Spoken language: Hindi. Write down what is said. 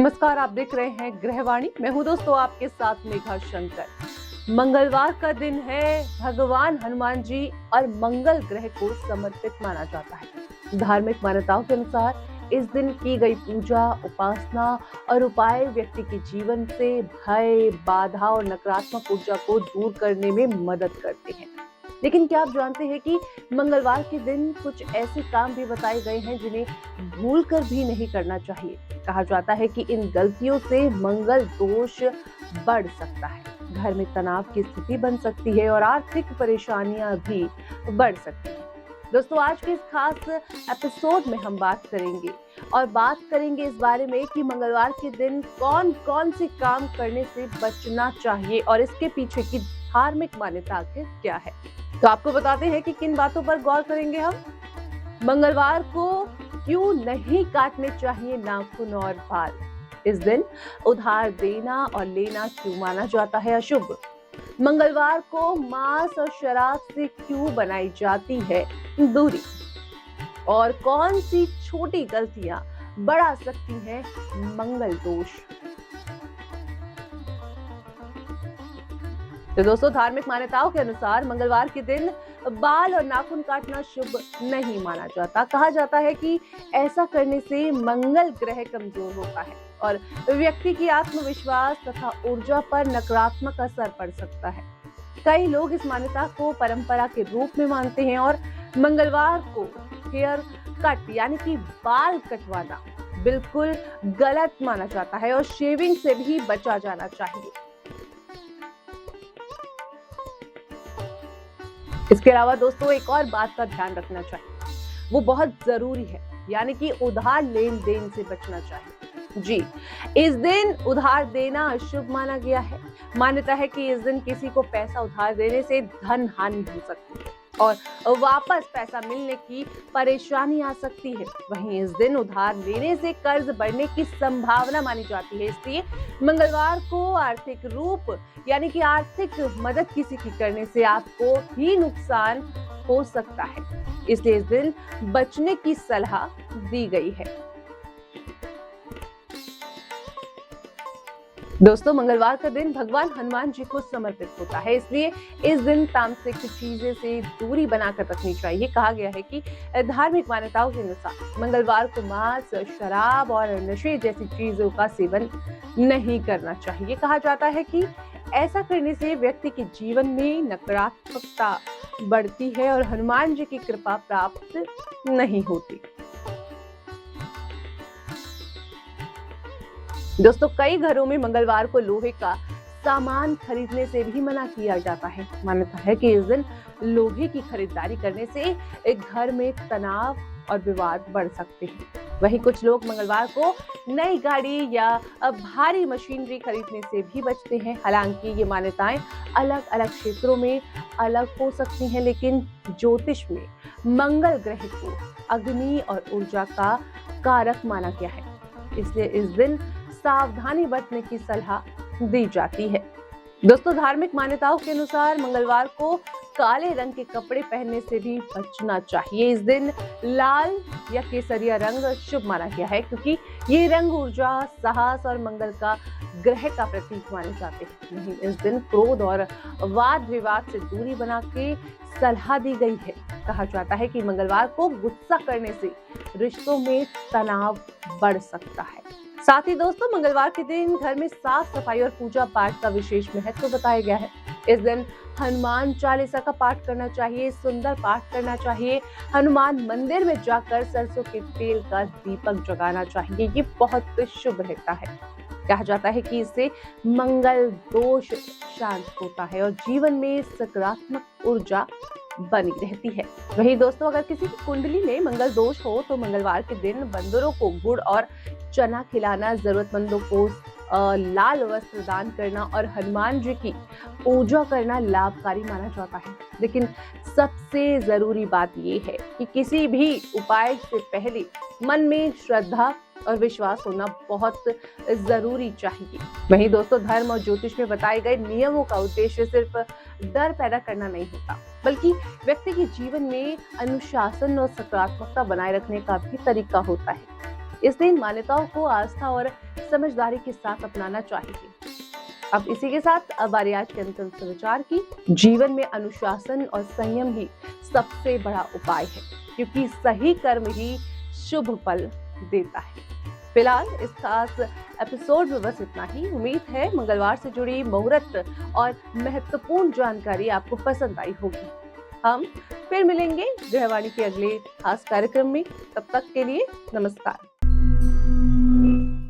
नमस्कार, आप देख रहे हैं गृहवाणी। मैं हूं दोस्तों आपके साथ मेघा शंकर। मंगलवार का दिन है, भगवान हनुमान जी और मंगल ग्रह को समर्पित माना जाता है। धार्मिक मान्यताओं के अनुसार इस दिन की गई पूजा, उपासना और उपाय व्यक्ति के जीवन से भय, बाधा और नकारात्मक ऊर्जा को दूर करने में मदद करते हैं। लेकिन क्या आप जानते हैं कि मंगलवार के दिन कुछ ऐसे काम भी बताए गए हैं जिन्हें भूलकर भी नहीं करना चाहिए। कहा जाता है कि इन गलतियों से मंगल दोष बढ़ सकता है, घर में तनाव की स्थिति बन सकती है और आर्थिक परेशानियां भी बढ़ सकती हैं। दोस्तों, आज के इस खास एपिसोड में हम बात करेंगे इस बारे में कि मंगलवार के दिन कौन कौन से काम करने से बचना चाहिए और इसके पीछे की धार्मिक मान्यता आखिर क्या है। तो आपको बताते हैं कि किन बातों पर गौर करेंगे हम। मंगलवार को क्यों नहीं काटने चाहिए नाखून और बाल। इस दिन उधार देना और लेना क्यों माना जाता है अशुभ। मंगलवार को मांस और शराब से क्यों बनाई जाती है दूरी, और कौन सी छोटी गलतियां बढ़ा सकती हैं मंगल दोष। तो दोस्तों, धार्मिक मान्यताओं के अनुसार मंगलवार के दिन बाल और नाखून काटना शुभ नहीं माना जाता। कहा जाता है कि ऐसा करने से मंगल ग्रह कमजोर होता है और व्यक्ति की आत्मविश्वास तथा ऊर्जा पर नकारात्मक असर पड़ सकता है। कई लोग इस मान्यता को परंपरा के रूप में मानते हैं और मंगलवार को हेयर कट यानी कि बाल कटवाना बिल्कुल गलत माना जाता है और शेविंग से भी बचा जाना चाहिए। इसके अलावा दोस्तों, एक और बात का ध्यान रखना चाहिए, वो बहुत जरूरी है, यानी कि उधार लेन देन से बचना चाहिए। जी, इस दिन उधार देना अशुभ माना गया है। मान्यता है कि इस दिन किसी को पैसा उधार देने से धन हानि हो सकती है और वापस पैसा मिलने की परेशानी आ सकती है। वहीं इस दिन उधार लेने से कर्ज बढ़ने की संभावना मानी जाती है। इसलिए मंगलवार को आर्थिक रूप यानी कि आर्थिक मदद किसी की करने से आपको ही नुकसान हो सकता है। इसलिए इस दिन बचने की सलाह दी गई है। दोस्तों, मंगलवार का दिन भगवान हनुमान जी को समर्पित होता है, इसलिए इस दिन तामसिक चीजें से दूरी बनाकर रखनी चाहिए। कहा गया है कि धार्मिक मान्यताओं के अनुसार मंगलवार को मांस, शराब और नशे जैसी चीजों का सेवन नहीं करना चाहिए। कहा जाता है कि ऐसा करने से व्यक्ति के जीवन में नकारात्मकता बढ़ती है और हनुमान जी की कृपा प्राप्त नहीं होती। दोस्तों, कई घरों में मंगलवार को लोहे का सामान खरीदने से भी मना किया जाता है। मान्यता है कि इस दिन लोहे की खरीदारी करने से एक घर में तनाव और विवाद बढ़ सकते हैं। वहीं कुछ लोग मंगलवार को नई गाड़ी या भारी मशीनरी खरीदने से भी बचते हैं। हालांकि ये मान्यताएं अलग अलग क्षेत्रों में अलग हो सकती हैं, लेकिन ज्योतिष में मंगल ग्रह को अग्नि और ऊर्जा का कारक माना गया है, इसलिए इस दिन सावधानी बरतने की सलाह दी जाती है। दोस्तों, धार्मिक मान्यताओं के अनुसार मंगलवार को काले रंग के कपड़े पहनने से भी बचना चाहिए। इस दिन लाल या केसरिया रंग शुभ माना गया है, क्योंकि ये रंग ऊर्जा, साहस और मंगल का ग्रह का प्रतीक माने जाते हैं। वहीं इस दिन क्रोध और वाद विवाद से दूरी बना के सलाह दी गई है। कहा जाता है कि मंगलवार को गुस्सा करने से रिश्तों में तनाव बढ़ सकता है। साथ ही दोस्तों, मंगलवार के दिन घर में साफ सफाई और पूजा पाठ का विशेष महत्व बताया गया है। इस दिन हनुमान चालीसा का पाठ करना चाहिए, सुंदर पाठ करना चाहिए। हनुमान मंदिर में जाकर सरसों के तेल का दीपक जगाना चाहिए। ये बहुत शुभ रहता है। कहा जाता है कि इससे मंगल दोष शांत होता है और जीवन में सकारात्मक ऊर्जा बनी रहती है। वहीं दोस्तों, अगर किसी की कुंडली में मंगल दोष हो तो मंगलवार के दिन बंदरों को गुड़ और चना खिलाना, जरूरतमंदों को लाल वस्त्र दान करना और हनुमान जी की पूजा करना लाभकारी माना जाता है। लेकिन सबसे जरूरी बात यह है कि किसी भी उपाय से पहले मन में श्रद्धा और विश्वास होना बहुत जरूरी चाहिए। वहीं दोस्तों, धर्म और ज्योतिष में बताए गए नियमों का उद्देश्य सिर्फ डर पैदा करना नहीं होता, बल्कि व्यक्ति के जीवन में अनुशासन और सकारात्मकता बनाए रखने का भी तरीका होता है। इस दिन मान्यताओं को आस्था और समझदारी के साथ अपनाना चाहिए। अब इसी के साथ अब बारी आज के अंतिम समाचार की। जीवन में अनुशासन और संयम ही सबसे बड़ा उपाय है, क्योंकि सही कर्म ही शुभ फल देता है। फिलहाल इस खास एपिसोड में बस इतना ही। उम्मीद है मंगलवार से जुड़ी मुहूर्त और महत्वपूर्ण जानकारी आपको पसंद आई होगी। हम फिर मिलेंगे गृहवाणी के अगले खास कार्यक्रम में। तब तक के लिए नमस्कार।